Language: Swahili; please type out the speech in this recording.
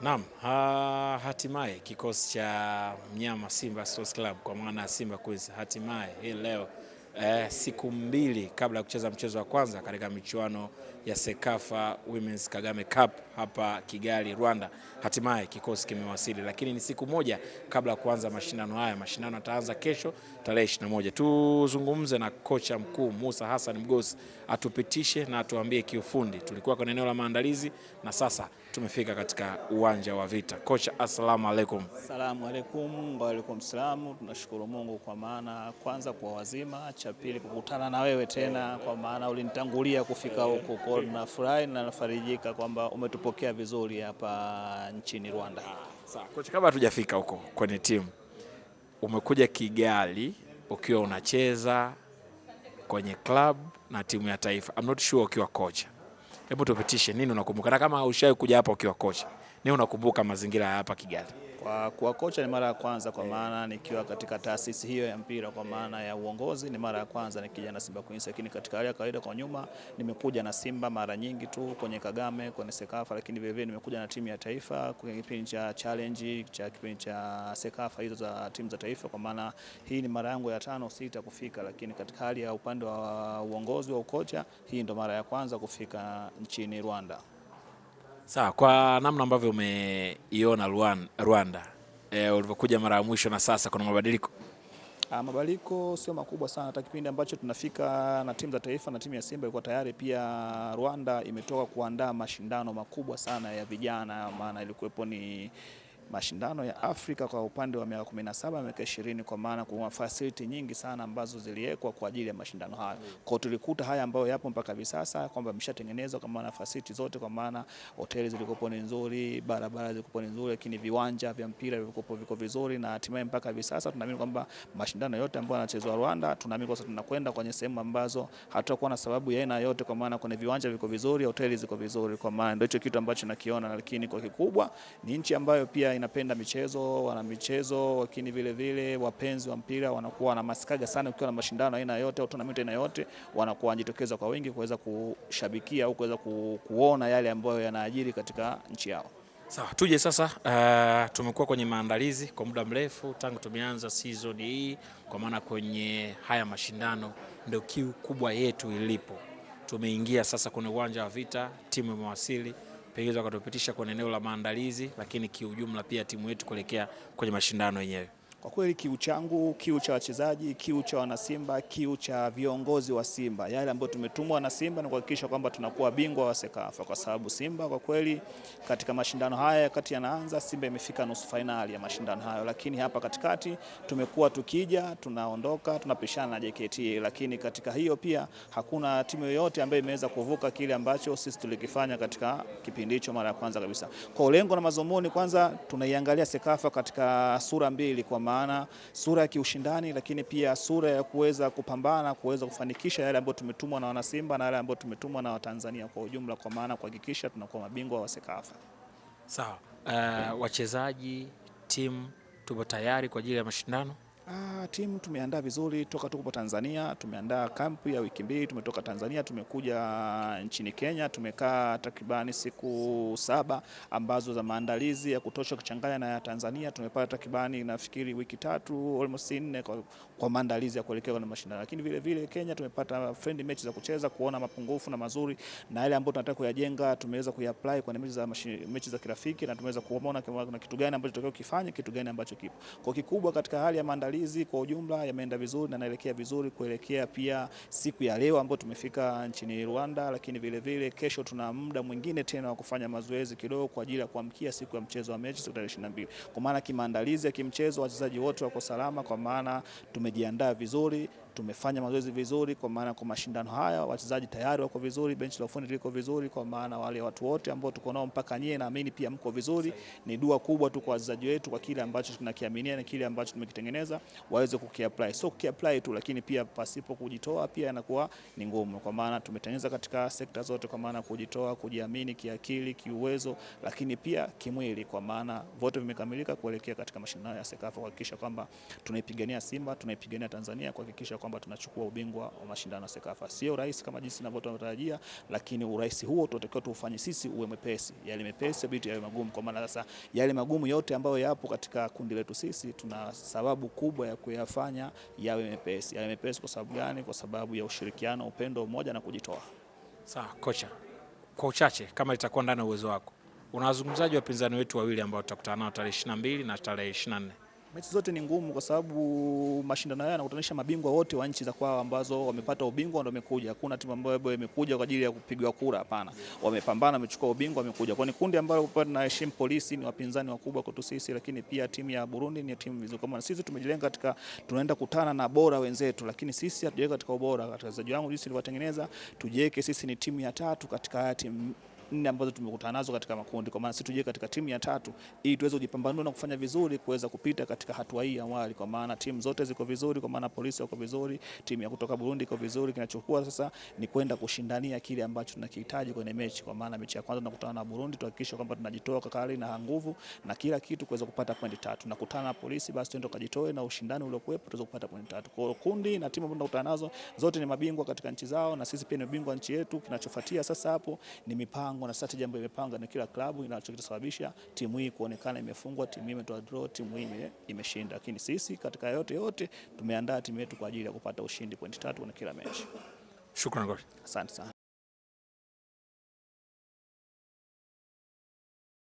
Naam, hatimaye kikosi cha mnyama Simba Sports Club kwa maana Simba Queens hatimaye hii leo siku mbili kabla ya kucheza mchezo wa kwanza katika michuano ya Sekafa Women's Kagame Cup hapa Kigali, Rwanda. Hatimaye kikosi kimewasili, lakini ni siku moja kabla ya kuanza mashindano haya. Mashindano yataanza kesho tarehe 21. Tuzungumze na kocha mkuu Musa Hassan Mgosi atupitishe na atuambie kiufundi. Tulikuwa kwenye eneo la maandalizi na sasa tumefika katika uwanja wa vita. Kocha, assalamu alaikum. Asalamu alaikum. Wa alaikum salamu. Tunashukuru Mungu kwa maana kwanza kwa wazima, cha pili kukutana na wewe tena kwa maana ulinitangulia kufika huko. Kwa nafurahi na nafarijika kwamba umetupokea vizuri hapa nchini Rwanda. Sawa. Kocha, kabla hatujafika huko kwenye timu, umekuja Kigali ukiwa unacheza kwenye club na timu ya taifa. I'm not sure ukiwa kocha. Hebu tupitishe nini unakumbuka, na kama ushawahi kuja hapa ukiwa kocha, nini unakumbuka mazingira ya hapa Kigali? Kwa kocha ni mara ya kwanza kwa maana nikiwa katika taasisi hiyo ya mpira kwa maana ya uongozi ni mara ya kwanza nikija na Simba Queens, lakini katika hali ya kawaida kwa nyuma nimekuja na Simba mara nyingi tu kwenye Kagame, kwenye Sekafa, lakini vile vile nimekuja na timu ya taifa kwenye kipindi cha challenge cha kipindi cha Sekafa hizo za timu za taifa, kwa maana hii ni mara yangu ya 5 6 kufika, lakini katika hali ya upande wa uongozi wa ukocha hii ndo mara ya kwanza kufika nchini Rwanda. Sawa, kwa namna ambavyo umeiona Rwanda ulivyokuja mara ya mwisho na sasa kuna mabadiliko? Mabadiliko sio makubwa sana. Hata kipindi ambacho tunafika na timu za taifa na timu ya Simba ilikuwa tayari pia Rwanda imetoka kuandaa mashindano makubwa sana ya vijana, maana ilikuwepo ni mashindano ya Afrika kwa upande wa miaka 17 miaka 20, kwa maana kuna facility nyingi sana ambazo ziliwekwa kwa ajili ya mashindano haya. Kwa tulikuta haya ambayo yapo mpaka hivi sasa kwamba mshatengenezwa kwa maana facility zote, kwa maana hoteli zilikopo ni nzuri, barabara zilikopo ni nzuri, lakini viwanja vya mpira viko vizuri, na hatimaye mpaka hivi sasa tunaamini kwamba mashindano yote ambayo yanachezwa Rwanda, tunaamini kwamba tunakwenda kwenye sehemu ambazo hatutakuwa na sababu ya aina yote, kwa maana kwenye viwanja viko vizuri, hoteli ziko vizuri, kwa maana ndio hicho kitu ambacho nakiona. Lakini kwa kikubwa ni nchi ambayo pia inapenda michezo, wana michezo, lakini vile vile wapenzi wa mpira wanakuwa na masikaga sana ukiwa na mashindano aina yote au tournament aina yote, wanakuwa wanajitokeza kwa wingi kuweza kushabikia au kuweza kuona yale ambayo yanaajiri katika nchi yao. Sawa, tuje sasa. Tumekuwa kwenye maandalizi kwa muda mrefu tangu tumeanza season hii, kwa maana kwenye haya mashindano ndio kiu kubwa yetu ilipo. Tumeingia sasa kwenye uwanja wa vita, timu imewasili, pengine wakatupitisha kwenye eneo la maandalizi, lakini kiujumla pia timu yetu kuelekea kwenye mashindano yenyewe. Kwa kweli kiu changu, kiu cha wachezaji, kiu cha wana Simba, kiu cha viongozi wa Simba, yale ambayo tumetumwa na Simba ni kuhakikisha kwamba tunakuwa bingwa wa Sekafa, kwa sababu Simba kwa kweli katika mashindano haya kati yanaanza, Simba imefika nusu finali ya mashindano hayo, lakini hapa katikati tumekuwa tukija, tunaondoka, tunapishana na JKT, lakini katika hiyo pia hakuna timu yoyote ambayo imeweza kuvuka kile ambacho sisi tulikifanya katika kipindi hicho mara ya kwanza kabisa. Kwa lengo na mazumuni, kwanza tunaiangalia Sekafa katika sura mbili, kwa maana sura ya kiushindani, lakini pia sura ya kuweza kupambana, kuweza kufanikisha yale ambayo tumetumwa na wanasimba na yale ambayo tumetumwa na Watanzania kwa ujumla, kwa maana kuhakikisha tunakuwa mabingwa wa Sekafa. Sawa. Wachezaji, timu tupo tayari kwa ajili ya mashindano? Timu tumeandaa vizuri toka tuko Tanzania, tumeandaa kampu ya wiki 2, tumetoka Tanzania tumekuja nchini Kenya, tumekaa takribani siku 7 ambazo za maandalizi ya kutosha kuchanganya na ya Tanzania. Tumepata takribani nafikiri wiki 3 almost 4 kwa maandalizi ya kuelekea kwenye mashindano, lakini vile vile Kenya tumepata friendly match za kucheza, kuona mapungufu na mazuri na yale ambayo tunataka kuyajenga tumeweza kuyapply kwenye mechi za kirafiki, na tumeweza kuona kuna kitu gani ambacho tunataka kufanya, kitu gani ambacho kipo. Kwa kikubwa katika hali ya maandalizi kwa ujumla yameenda vizuri na naelekea vizuri kuelekea pia siku ya leo ambayo tumefika nchini Rwanda, lakini vile vile kesho tuna muda mwingine tena wa kufanya mazoezi kidogo kwa ajili ya kuamkia siku ya mchezo wa mechi tarehe 22. Kwa maana kimaandalizi ya kimchezo wachezaji wote wako salama, kwa maana tumejiandaa vizuri, tumefanya mazoezi vizuri, kwa maana kwa mashindano haya wachezaji tayari wako vizuri, benchi la ufundi liko vizuri, kwa maana wale watu wote ambao tuko nao mpaka nyie naamini pia mko vizuri. Ni dua kubwa tu kwa wachezaji wetu kwa kile ambacho tunakiaminia na kile ambacho tumekitengeneza waweze kukiapply. So kukiapply tu, lakini pia pasipo kujitoa pia inakuwa ni ngumu, kwa maana tumetengeneza katika sekta zote, kwa maana kujitoa, kujiamini kiakili, kiuwezo, lakini pia kimwili, kwa maana vote vimekamilika kuelekea katika mashindano ya Sekafa kuhakikisha kwamba tunaipigania Simba, tunaipigania Tanzania, kuhakikisha kwamba tunachukua ubingwa wa mashindano ya Sekafa. Sio rahisi kama jinsi tunavyotarajia, lakini urahisi huo tunatakiwa tuufanye sisi uwe mwepesi. Yale mepesi biti yawe magumu, kwa maana sasa yale magumu yote ambayo yapo katika kundi letu sisi tuna sababu kubwa ya kuyafanya yawe mepesi. Yale mepesi kwa sababu gani? Kwa sababu ya ushirikiano, upendo, umoja na kujitoa. Sawa kocha, kwa uchache kama itakuwa ndani ya uwezo wako, unawazungumzaji wapinzani wetu wawili ambao tutakutana nao tarehe 22 na tarehe 24? Mechi zote ni ngumu kwa sababu mashindano haya yanakutanisha mabingwa wote wa nchi za kwao ambazo wamepata ubingwa ndio wamekuja. Hakuna timu ambayo imekuja kwa ajili ya kupigwa kura, hapana. Wamepambana, wamechukua ubingwa, wamekuja. Kwa ni kundi ambalo tunaheshimu. Polisi ni wapinzani wakubwa kwetu sisi, lakini pia timu ya Burundi ni timu nzuri. Kama sisi tumejilenga katika tunaenda kutana na bora wenzetu, lakini sisi hatujiweka katika ubora. Katika wachezaji wangu jinsi nilivyotengeneza, tujiweke sisi ni timu ya 3 katika haya timu 4 ambazo tumekutana nazo katika makundi, kwa maana sisi tuje katika timu ya 3 ili tuweze kujipambanua na kufanya vizuri kuweza kupita katika hatua hii ya awali, kwa maana timu zote ziko vizuri, kwa maana Polisi wako vizuri, timu ya kutoka Burundi iko vizuri. Kinachokuwa sasa ni kwenda kushindania kile ambacho tunakihitaji kwenye mechi, kwa maana mechi ya kwanza tunakutana na Burundi, tuhakikishe kwamba tunajitoa kwa kali na nguvu na kila kitu kuweza kupata pointi 3. Tunakutana na Polisi, basi tuende tukajitoe na ushindani uliokuwepo tuweze kupata pointi 3. Kwa kundi na timu ambazo tunakutana nazo zote ni mabingwa katika nchi zao na sisi pia ni mabingwa nchi yetu. Kinachofuatia sasa hapo ni mipango na strategy ambayo imepanga na kila klabu inachokisababisha timu hii kuonekana imefungwa, timu hii imetoa draw, timu hii imeshinda. Lakini sisi katika yote tumeandaa timu yetu kwa ajili ya kupata ushindi pointi 3 kwenye kila mechi. Shukrani. Asante sana.